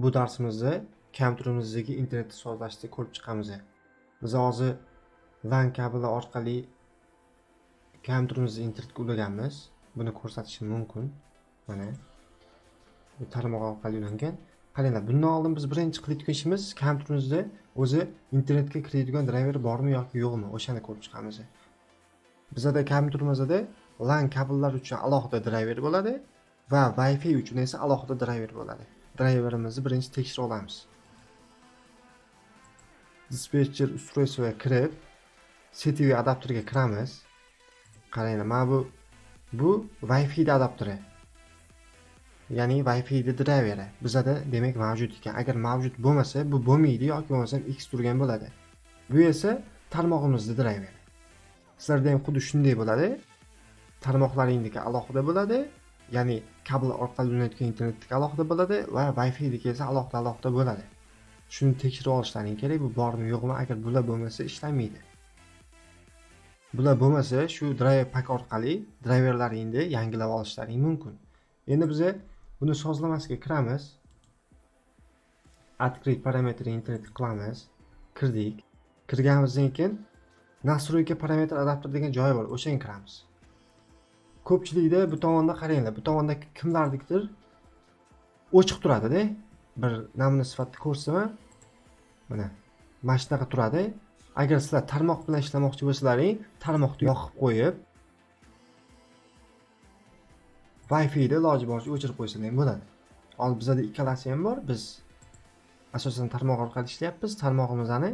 Bu darsimizda kompyuterimizdagi internetni sozlashni ko'rib chiqamiz. Biz hozir LAN kabeli orqali kompyuterimizni internetga ulaganmiz. Buni ko'rsatishim mumkin. Mana bu tarmoq orqali ulangan. Qaranglar, bundan oldin biz birinchi qilayotgan ishimiz kompyuterimizda o'zi internetga kiradigan driver bormi yoki yo'qmi, o'shani ko'rib chiqamiz. Bizda kompyuterimizda LAN kabellar uchun alohida driver bo'ladi va Wi-Fi uchun esa alohida driver bo'ladi. Driverimizni birinchi tekshirib olamiz. Dispetcher ustroysiga kirib, setting adapterga kiramiz. Qaranglar, mana bu Wi-Fi adapteri. Ya'ni Wi-Fi driveri bizda demak mavjud ekan. Agar mavjud bo'lmasa, bu bo'lmaydi yoki bo'lmasa X turgan bo'ladi. Bu esa tarmog'imizning driveri. Sizlarda ham xuddi shunday bo'ladi. Tarmoqlaringizdagi alohida bo'ladi, ya'ni kabel orqali ulanayotgan internetga alohida bo'ladi va Wi-Fi dagi esa alohida bo'ladi. Shuni tekshirib olishlaring kerak, bu bormi yo'qmi. Agar bular bo'lmasa ishlamaydi. Bular bo'lmasa shu driver pak orqali driverlaringni yangilab olishlaring mumkin. Endi biz buni sozlamasga kiramiz. Открыть parametr internet qilamiz. Kirdik. Kirganimizdan keyin Настройка parametr adapter degan joyi bor, o'shanga kiramiz. Ko'pchilikda bu tomonda qaranglar, bu tomonda kimlarnikidir o'chiq turadi-da. Bir namuna sifatida ko'rsam, mana shunaqa turadi. Agar sizlar tarmoq bilan ishlamoqchi bo'lsalaring, tarmoqni yoqib qo'yib, Wi-Fi ni iloji boricha o'chirib qo'ysalar bo'ladi. Hozir bizda ikkalasi ham bor. Biz asosan tarmoq orqali ishlayapmiz. Tarmog'imizni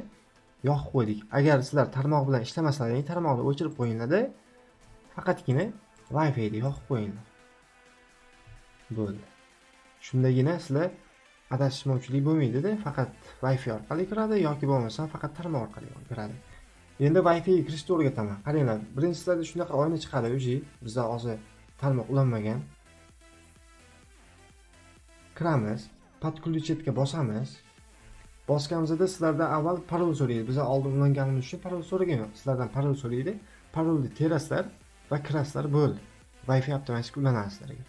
yoqib qo'ydik. Agar sizlar tarmoq bilan ishlamasalaring, tarmoqni o'chirib qo'yinglar-da. Faqatgina Wi-Fi ni yoqib qo'yinglar. Bo'ldi. Shundagina sizlar adashmovchilik bo'lmaydi-da. Faqat Wi-Fi orqali kiradi yoki bo'lmasa faqat tarmoq orqali kiradi. Endi Wi-Fi ga kirishni o'rgataman. Qaranglar, birinchilarda shunaqa oyna chiqadi o'zi. Bizda hozir tarmoq ulanmagan. Kiramiz, podключетga bosamiz. Bosganimizda sizlardan avval parol so'raydi. Biz oldin ulanganimiz uchun parol so'ragan yo'q. Sizlardan parol so'raydi. Parolni terasizlar va kirasizlar, bo'ldi. Wi-Fi avtomatik ulanadi sizlarga.